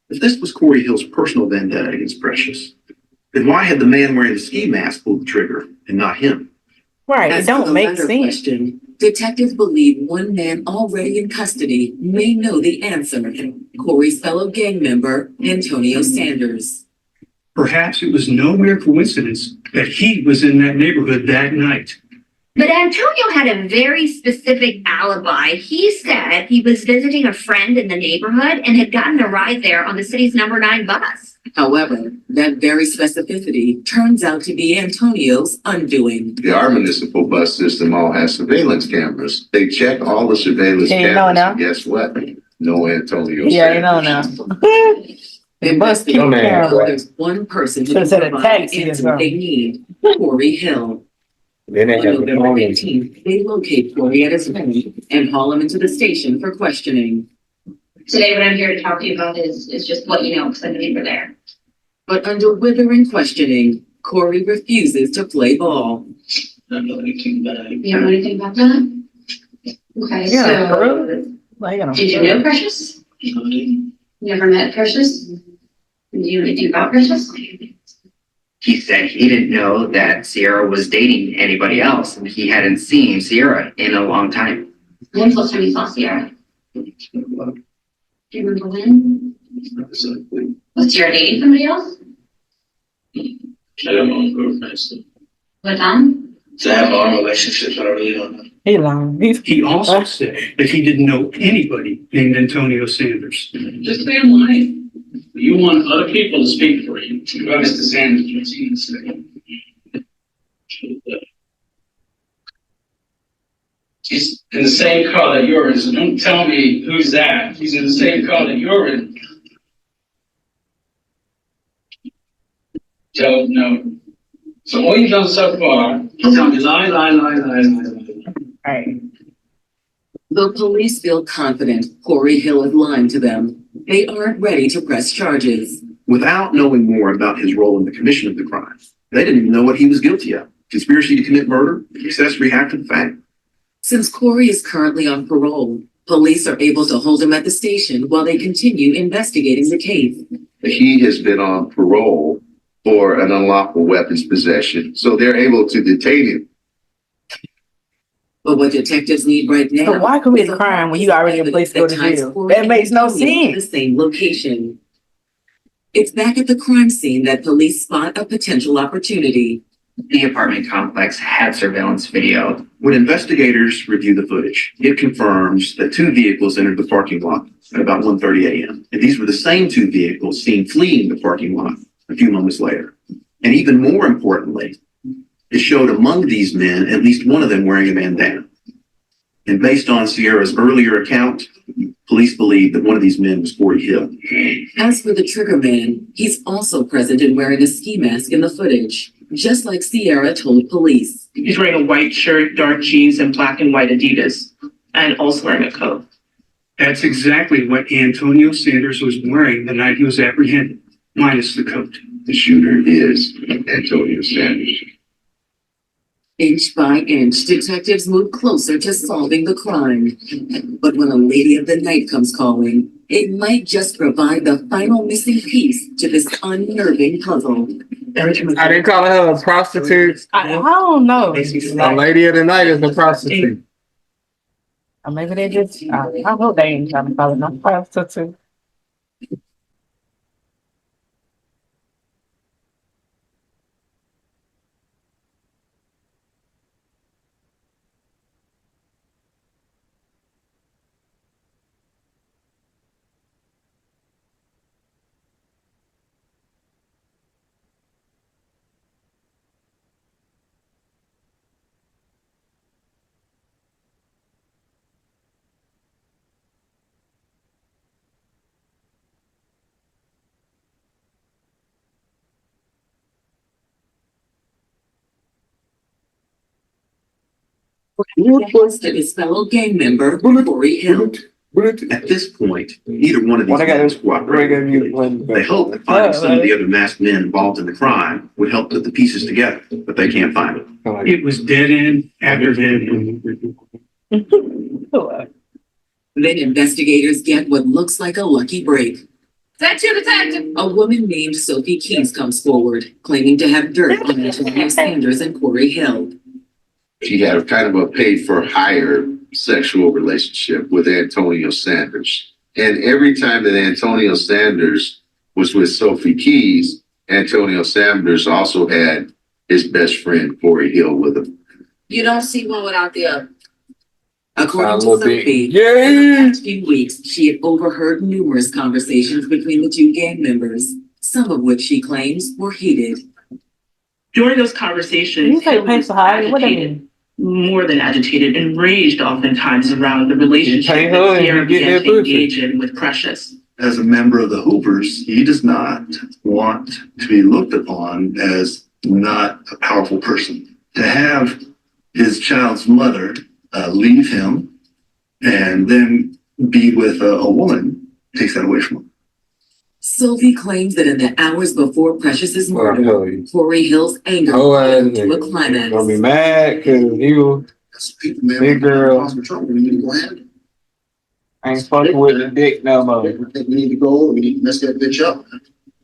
Speaker 14: If this was Corey Hill's personal vendetta against Precious, then why had the man wearing the ski mask pulled the trigger and not him?
Speaker 1: Right, it
Speaker 3: As for
Speaker 1: don't
Speaker 3: the
Speaker 1: make
Speaker 3: latter
Speaker 1: sense.
Speaker 3: question, detectives believe one man already in custody may know the answer. Corey's fellow gang member, Antonio Sanders.
Speaker 7: Perhaps it was no mere coincidence that he was in that neighborhood that night.
Speaker 5: But Antonio had a very specific alibi. He said he was visiting a friend in the neighborhood and had gotten a ride there on the city's number 9 bus.
Speaker 3: However, that very specificity turns out to be Antonio's undoing.
Speaker 11: Our municipal bus system all has surveillance cameras. They check all the surveillance
Speaker 1: Yeah, you know
Speaker 11: cameras.
Speaker 1: now.
Speaker 11: And guess what? No Antonio.
Speaker 1: Yeah, you know now. They must keep
Speaker 3: Investigators
Speaker 1: camera.
Speaker 3: know there's one person who
Speaker 1: Should've said a
Speaker 3: can provide the
Speaker 1: taxi or
Speaker 3: answer
Speaker 1: something.
Speaker 3: they need, Corey Hill.
Speaker 2: Then they
Speaker 3: On
Speaker 2: have the
Speaker 3: November
Speaker 2: phone.
Speaker 3: 18th, they locate Corey at his home and haul him into the station for questioning.
Speaker 5: Today, what I'm here to talk to you about is just what you know, because I know you were there.
Speaker 3: But under withering questioning, Corey refuses to play ball.
Speaker 10: I don't know anything about it.
Speaker 5: You don't know anything about that? Okay,
Speaker 1: Yeah, for
Speaker 5: so
Speaker 1: real? Like, you know.
Speaker 5: did you know Precious? Never met Precious? Do you know anything about Precious?
Speaker 9: He said he didn't know that Sierra was dating anybody else and he hadn't seen Sierra in a long time.
Speaker 5: When's the last time you saw Sierra? Do you remember when? Was Sierra dating somebody else?
Speaker 10: I don't know girlfriends.
Speaker 5: What time?
Speaker 10: To have our relationships, I really don't know.
Speaker 1: He lying.
Speaker 7: He also said that he didn't know anybody named Antonio Sanders.
Speaker 10: Just stay in line. You want other people to speak for you. You got Mr. Sanders, what's he gonna say? He's in the same car that you're in, so don't tell me who's that. He's in the same car that you're in. So, no. So all you've done so far, is tell me lie.
Speaker 1: Right.
Speaker 3: Though police feel confident Corey Hill is lying to them, they aren't ready to press charges.
Speaker 14: Without knowing more about his role in the commission of the crime, they didn't even know what he was guilty of. Conspiracy to commit murder, accessory after the fact.
Speaker 3: Since Corey is currently on parole, police are able to hold him at the station while they continue investigating the case.
Speaker 11: He has been on parole for an unlawful weapons possession, so they're able to detain him.
Speaker 3: But what detectives need right now.
Speaker 1: So why commit a crime when you already in a place to go to jail? That makes no sense.
Speaker 3: The same location. It's back at the crime scene that police spot a potential opportunity.
Speaker 9: The apartment complex had surveillance video.
Speaker 14: When investigators review the footage, it confirms that 2 vehicles entered the parking lot at about 1:30 a.m. And these were the same 2 vehicles seen fleeing the parking lot a few moments later. And even more importantly, it showed among these men, at least one of them wearing a bandana. And based on Sierra's earlier account, police believe that one of these men was Corey Hill.
Speaker 3: As for the trigger man, he's also present and wearing a ski mask in the footage, just like Sierra told police.
Speaker 12: He's wearing a white shirt, dark jeans, and black and white Adidas, and also wearing a coat.
Speaker 7: That's exactly what Antonio Sanders was wearing the night he was apprehended, minus the coat.
Speaker 11: The shooter is Antonio Sanders.
Speaker 3: Inch by inch, detectives move closer to solving the crime. But when a lady of the night comes calling, it might just provide the final missing piece to this unnerving puzzle.
Speaker 2: I didn't call her a prostitute.
Speaker 1: I don't know.
Speaker 2: A lady of the night is a prostitute.
Speaker 1: Or maybe they just, I hope they ain't trying to call it no prostitute.
Speaker 3: To his fellow gang member, Corey Hill.
Speaker 14: At this point, neither one of these men was cooperating. They hope that finding some of the other masked men involved in the crime would help put the pieces together, but they can't find them.
Speaker 7: It was dead end after dead end.
Speaker 3: Then investigators get what looks like a lucky break.
Speaker 13: Is that you, detective?
Speaker 3: A woman named Sophie Keys comes forward, claiming to have dirt on Antonio Sanders and Corey Hill.
Speaker 11: She had a kind of a paid for hire sexual relationship with Antonio Sanders. And every time that Antonio Sanders was with Sophie Keys, Antonio Sanders also had his best friend Corey Hill with him.
Speaker 13: You don't see one without the other.
Speaker 3: According to Sophie, in the past few weeks, she had overheard numerous conversations between the 2 gang members, some of which she claims were heated.
Speaker 12: During those conversations, Hill was agitated, more than agitated, enraged oftentimes around the relationship that Sierra began to engage in with Precious.
Speaker 6: As a member of the Hoopers, he does not want to be looked upon as not a powerful person. To have his child's mother leave him and then be with a woman takes that away from him.
Speaker 3: Sophie claims that in the hours before Precious's murder, Corey Hill's anger climbed to a climax.
Speaker 2: Gonna be mad because you, big girl, ain't fucking with the dick no more.
Speaker 16: I think we need to go, we need to mess that bitch up.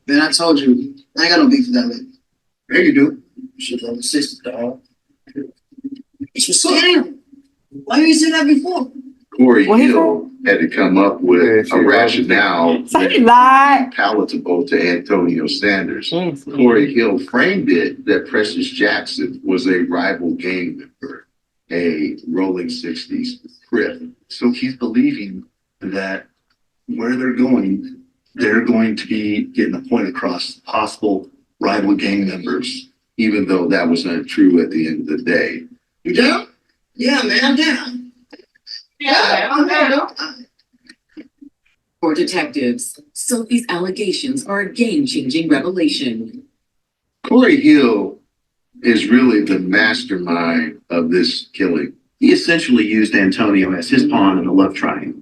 Speaker 16: Man, I told you, I ain't got no beef with that lady. There you do. She's on the 60, dog. What's up? Damn. Why didn't you say that before?
Speaker 11: Corey Hill had to come up with a rationale palatable to Antonio Sanders. Corey Hill framed it that Precious Jackson was a rival gang member, a rolling 60s Crip.
Speaker 6: So he's believing that where they're going to be getting a point across possible rival gang members.
Speaker 11: Even though that was untrue at the end of the day.
Speaker 16: You down? Yeah, man, I'm down. Yeah, I'm down.
Speaker 3: For detectives, Sophie's allegations are a game-changing revelation.
Speaker 11: Corey Hill is really the mastermind of this killing.
Speaker 14: He essentially used Antonio as his pawn in the love triangle.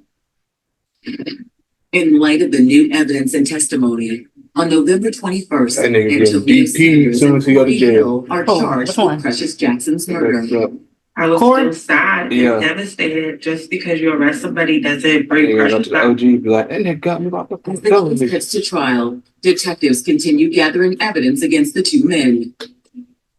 Speaker 3: In light of the new evidence and testimony, on November 21st,
Speaker 2: That nigga getting
Speaker 3: Antonio
Speaker 2: BP as soon as he go to
Speaker 3: Corey
Speaker 2: jail.
Speaker 3: Hill are
Speaker 1: Oh,
Speaker 3: charged
Speaker 1: which one?
Speaker 3: with Precious Jackson's murder.
Speaker 8: I was
Speaker 1: Corey?
Speaker 8: so sad
Speaker 2: Yeah.
Speaker 8: and devastated. Just because you arrest somebody doesn't bring
Speaker 2: Nigga go
Speaker 8: Precious
Speaker 2: to the
Speaker 8: back.
Speaker 2: OG, be like, that nigga got me locked up on
Speaker 3: As the case gets to trial, detectives continue gathering evidence against the two men.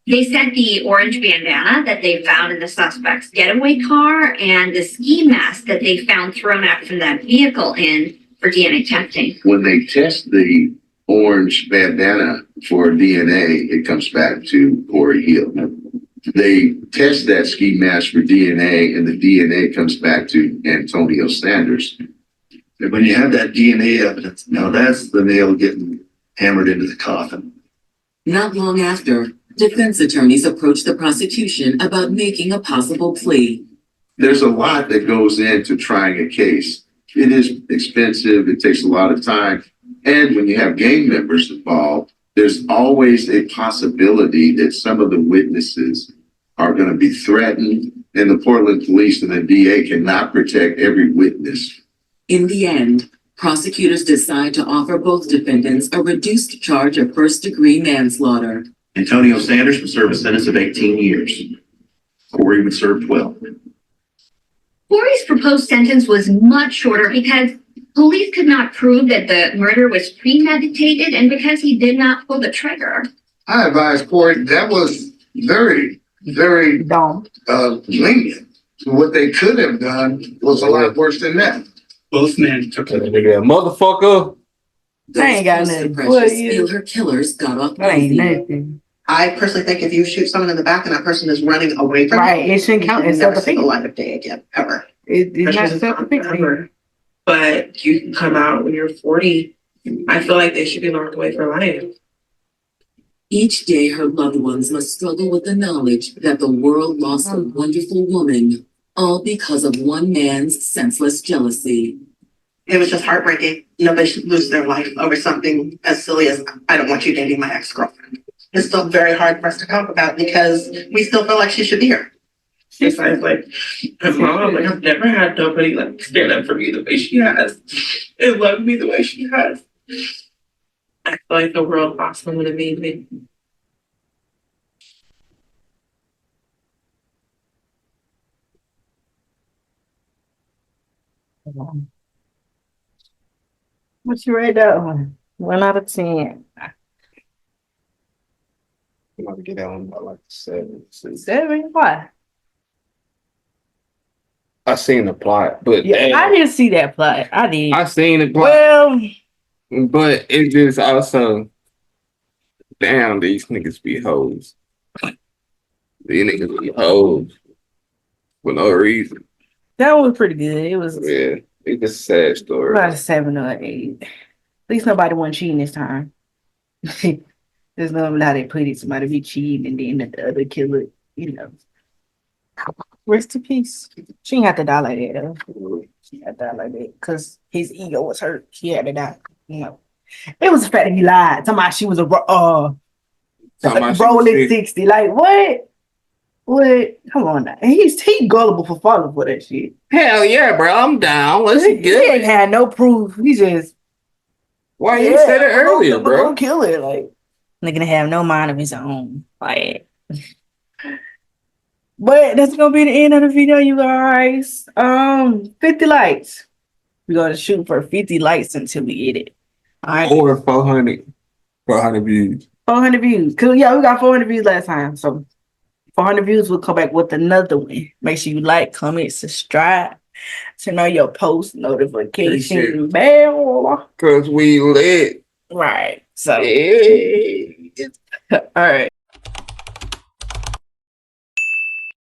Speaker 5: They said the orange bandana that they found in the suspect's getaway car and the ski mask that they found thrown out from that vehicle in for DNA testing.
Speaker 11: When they test the orange bandana for DNA, it comes back to Corey Hill. They test that ski mask for DNA and the DNA comes back to Antonio Sanders.
Speaker 6: And when you have that DNA evidence, now that's the nail getting hammered into the coffin.
Speaker 3: Not long after, defense attorneys approached the prosecution about making a possible plea.
Speaker 11: There's a lot that goes into trying a case. It is expensive, it takes a lot of time. And when you have gang members involved, there's always a possibility that some of the witnesses are going to be threatened, and the Portland police and the DA cannot protect every witness.
Speaker 3: In the end, prosecutors decide to offer both defendants a reduced charge of first-degree manslaughter.
Speaker 14: Antonio Sanders would serve a sentence of 18 years. Corey would serve 12.
Speaker 5: Corey's proposed sentence was much shorter because police could not prove that the murder was premeditated and because he did not pull the trigger.
Speaker 16: I advise Corey, that was very, very
Speaker 1: Dumb.
Speaker 16: lenient. What they could have done was a lot worse than that.
Speaker 7: Both men took
Speaker 2: That nigga, motherfucker.
Speaker 3: Those
Speaker 1: I ain't got
Speaker 3: close to
Speaker 1: nothing.
Speaker 3: Precious
Speaker 1: Well, yeah.
Speaker 3: feel her killers got off
Speaker 1: That ain't
Speaker 3: easy.
Speaker 1: nothing.
Speaker 4: I personally think if you shoot someone in the back and that person is running away from
Speaker 1: Right,
Speaker 4: you,
Speaker 1: it shouldn't count
Speaker 4: you
Speaker 1: as
Speaker 4: can never see the
Speaker 1: self-defense.
Speaker 4: light of day again, ever.
Speaker 1: It's not
Speaker 8: Precious is
Speaker 1: self-defense.
Speaker 8: forever. But you can come out when you're 40. I feel like they should be locked away for life.
Speaker 3: Each day, her loved ones must struggle with the knowledge that the world lost a wonderful woman, all because of one man's senseless jealousy.
Speaker 4: It was just heartbreaking. Nobody should lose their life over something as silly as, I don't want you dating my ex-girlfriend. It's still very hard for us to talk about because we still feel like she should be here.
Speaker 8: It's like her mom, like I've never had nobody like stand up for me the way she has and love me the way she has. I feel like the world lost someone amazing.
Speaker 1: What you rate that one? 1 out of 10.
Speaker 2: I'm about to get that one by like 7.
Speaker 1: 7? Why?
Speaker 2: I seen the plot, but
Speaker 1: Yeah, I didn't see that plot. I did.
Speaker 2: I seen the plot,
Speaker 1: Well,
Speaker 2: but it just also, damn, these niggas be hoes. These niggas be hoes for no reason.
Speaker 1: that one was pretty good. It was
Speaker 2: Yeah, it's just a sad story.
Speaker 1: about a 7 or 8. At least nobody wasn't cheating this time. There's normally how they put it. Somebody be cheating and then the other killer, you know. Rest in peace. She didn't have to die like that though. She had to die like that because his ego was hurt. She had to die. You know. It was the fact that he lied. Somebody she was a
Speaker 2: Talking about she was
Speaker 1: rolling
Speaker 2: sick.
Speaker 1: 60. Like what? What? Come on now. And he gullible for falling for that shit.
Speaker 2: Hell yeah, bro, I'm down. Let's
Speaker 1: He
Speaker 2: get
Speaker 1: ain't
Speaker 2: it.
Speaker 1: had no proof. He just
Speaker 2: Why you said it earlier,
Speaker 1: we're
Speaker 2: bro?
Speaker 1: gonna kill it. Like nigga didn't have no mind of his own. Like but that's gonna be the end of the video, you guys. 50 likes. We're gonna shoot for 50 likes until we get it. All right.
Speaker 2: Or 400 views.
Speaker 1: 400 views. Cause yeah, we got 400 views last time. So 400 views, we'll come back with another one. Make sure you like, comment, subscribe, turn on your post notification bell.
Speaker 2: Cause we lit.
Speaker 1: Right. So
Speaker 2: Yeah.
Speaker 1: all right.